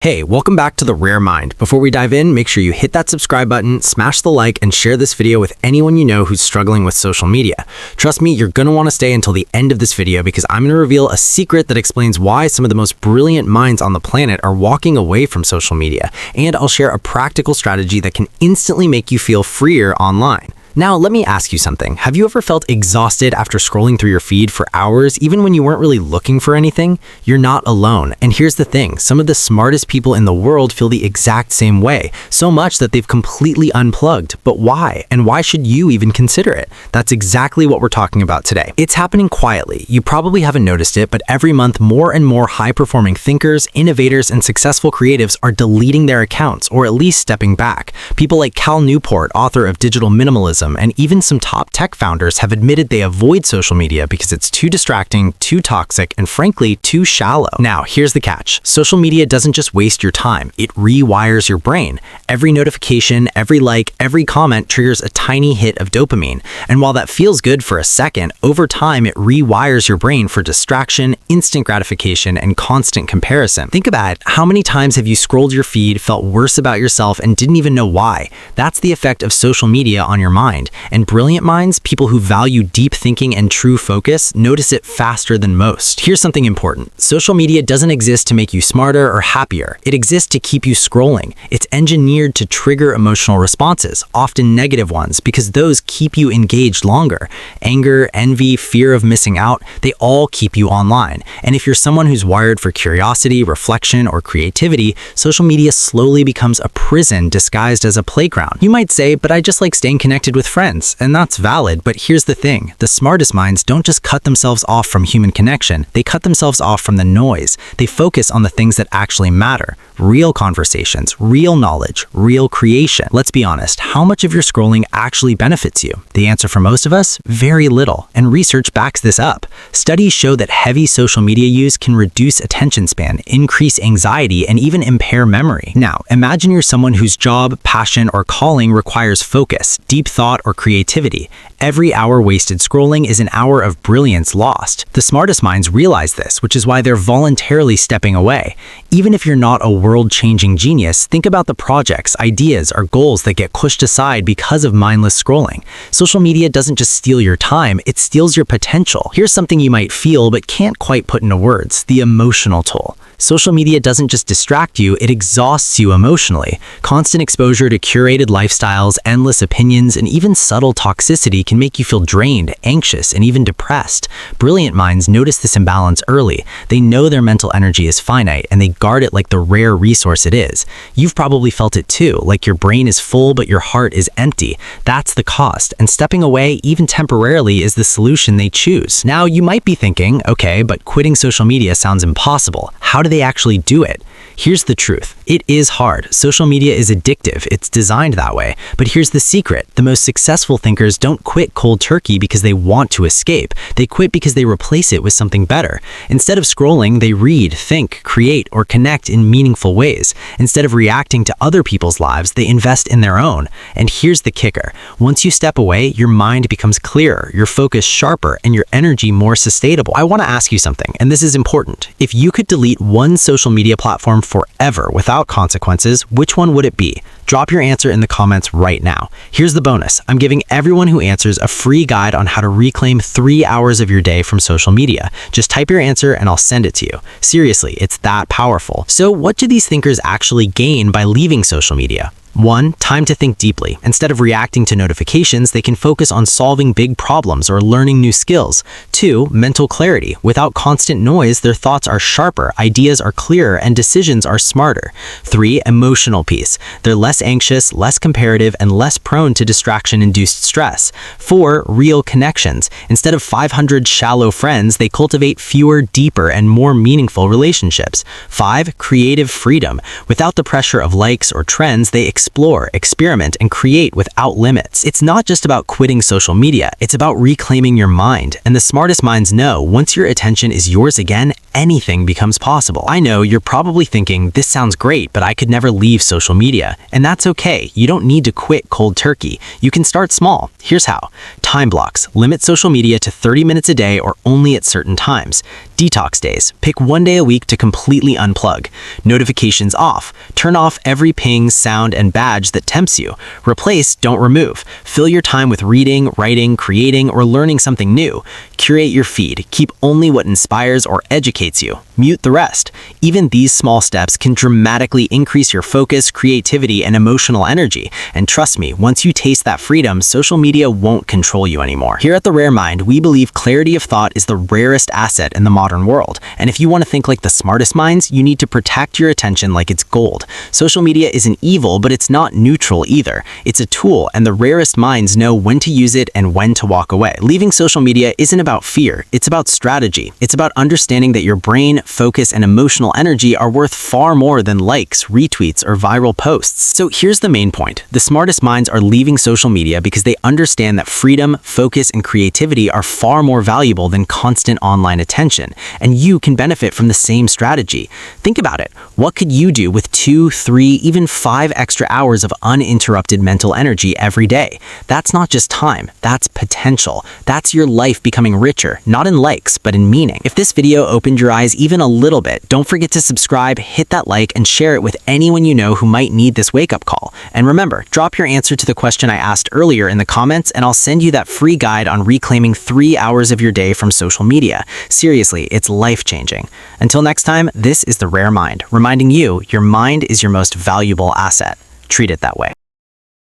Hey, welcome back to The Rare Mind. Before we dive in, make sure you hit that subscribe button, smash the like, and share this video with anyone you know who's struggling with social media. Trust me, you're going to want to stay until the end of this video because I'm going to reveal a secret that explains why some of the most brilliant minds on the planet are walking away from social media. And I'll share a practical strategy that can instantly make you feel freer online. Now, let me ask you something. Have you ever felt exhausted after scrolling through your feed for hours, even when you weren't really looking for anything? You're not alone. And here's the thing, some of the smartest people in the world feel the exact same way, so much that they've completely unplugged. But why? And why should you even consider it? That's exactly what we're talking about today. It's happening quietly. You probably haven't noticed it, but every month more and more high-performing thinkers, innovators, and successful creatives are deleting their accounts, or at least stepping back. People like Cal Newport, author of Digital Minimalism, and even some top tech founders have admitted they avoid social media because it's too distracting, too toxic, and frankly, too shallow. Now, here's the catch. Social media doesn't just waste your time, it rewires your brain. Every notification, every like, every comment triggers a tiny hit of dopamine. And while that feels good for a second, over time it rewires your brain for distraction, instant gratification, and constant comparison. Think about it. How many times have you scrolled your feed, felt worse about yourself, and didn't even know why? That's the effect of social media on your mind. And brilliant minds, people who value deep thinking and true focus, notice it faster than most. Here's something important. Social media doesn't exist to make you smarter or happier. It exists to keep you scrolling. It's engineered to trigger emotional responses, often negative ones, because those keep you engaged longer. Anger, envy, fear of missing out, they all keep you online. And if you're someone who's wired for curiosity, reflection, or creativity, social media slowly becomes a prison disguised as a playground. You might say, but I just like staying connected with friends, and that's valid, but here's the thing. The smartest minds don't just cut themselves off from human connection, they cut themselves off from the noise. They focus on the things that actually matter. Real conversations, real knowledge, real creation. Let's be honest, how much of your scrolling actually benefits you? The answer for most of us, very little, and research backs this up. Studies show that heavy social media use can reduce attention span, increase anxiety, and even impair memory. Now, imagine you're someone whose job, passion, or calling requires focus, deep thought, or creativity. Every hour wasted scrolling is an hour of brilliance lost. The smartest minds realize this, which is why they're voluntarily stepping away. Even if you're not a world-changing genius, think about the projects, ideas, or goals that get pushed aside because of mindless scrolling. Social media doesn't just steal your time, it steals your potential. Here's something you might feel but can't quite put into words: the emotional toll. Social media doesn't just distract you, it exhausts you emotionally. Constant exposure to curated lifestyles, endless opinions, and even subtle toxicity can make you feel drained, anxious, and even depressed. Brilliant minds notice this imbalance early. They know their mental energy is finite, and they guard it like the rare resource it is. You've probably felt it too, like your brain is full but your heart is empty. That's the cost, and stepping away, even temporarily, is the solution they choose. Now, you might be thinking, okay, but quitting social media sounds impossible. How do they actually do it? Here's the truth. It is hard. Social media is addictive. It's designed that way. But here's the secret. The most successful thinkers don't quit cold turkey because they want to escape. They quit because they replace it with something better. Instead of scrolling, they read, think, create, or connect in meaningful ways. Instead of reacting to other people's lives, they invest in their own. And here's the kicker. Once you step away, your mind becomes clearer, your focus sharper, and your energy more sustainable. I want to ask you something, and this is important. If you could delete one social media platform forever without consequences, which one would it be? Drop your answer in the comments right now. Here's the bonus. I'm giving everyone who answers a free guide on how to reclaim 3 hours of your day from social media. Just type your answer and I'll send it to you. Seriously, it's that powerful. So what do these thinkers actually gain by leaving social media? 1. Time to think deeply. Instead of reacting to notifications, they can focus on solving big problems or learning new skills. 2. Mental clarity. Without constant noise, their thoughts are sharper, ideas are clearer, and decisions are smarter. 3. Emotional peace. They're less anxious, less comparative, and less prone to distraction-induced stress. 4. Real connections. Instead of 500 shallow friends, they cultivate fewer, deeper, and more meaningful relationships. 5. Creative freedom. Without the pressure of likes or trends, they explore, experiment, and create without limits. It's not just about quitting social media, it's about reclaiming your mind. And the smartest minds know once your attention is yours again, anything becomes possible. I know you're probably thinking, this sounds great, but I could never leave social media. And that's okay. You don't need to quit cold turkey. You can start small. Here's how. Time blocks. Limit social media to 30 minutes a day or only at certain times. Detox days. Pick one day a week to completely unplug. Notifications off. Turn off every ping, sound, and badge that tempts you. Replace, don't remove. Fill your time with reading, writing, creating, or learning something new. Curate your feed. Keep only what inspires or educates you. Mute the rest. Even these small steps can dramatically increase your focus, creativity, and emotional energy. And trust me, once you taste that freedom, social media won't control you anymore. Here at The Rare Mind, we believe clarity of thought is the rarest asset in the modern world. And if you want to think like the smartest minds, you need to protect your attention like it's gold. Social media isn't evil, but it's not neutral either. It's a tool, and the rarest minds know when to use it and when to walk away. Leaving social media isn't about fear, it's about strategy. It's about understanding that your brain, focus, and emotional energy are worth far more than likes, retweets, or viral posts. So here's the main point. The smartest minds are leaving social media because they understand that freedom, focus, and creativity are far more valuable than constant online attention, and you can benefit from the same strategy. Think about it. What could you do with 2, 3, even 5 extra hours of uninterrupted mental energy every day? That's not just time, that's potential. That's your life becoming richer, not in likes, but in meaning. If this video opened your eyes even a little bit, don't forget to subscribe, hit that like, and share it with anyone you know who might need this wake-up call. And remember, drop your answer to the question I asked earlier in the comments, and I'll send you that free guide on reclaiming 3 hours of your day from social media. Seriously, it's life-changing. Until next time, this is The Rare Mind, reminding you your mind is your most valuable asset. Treat it that way.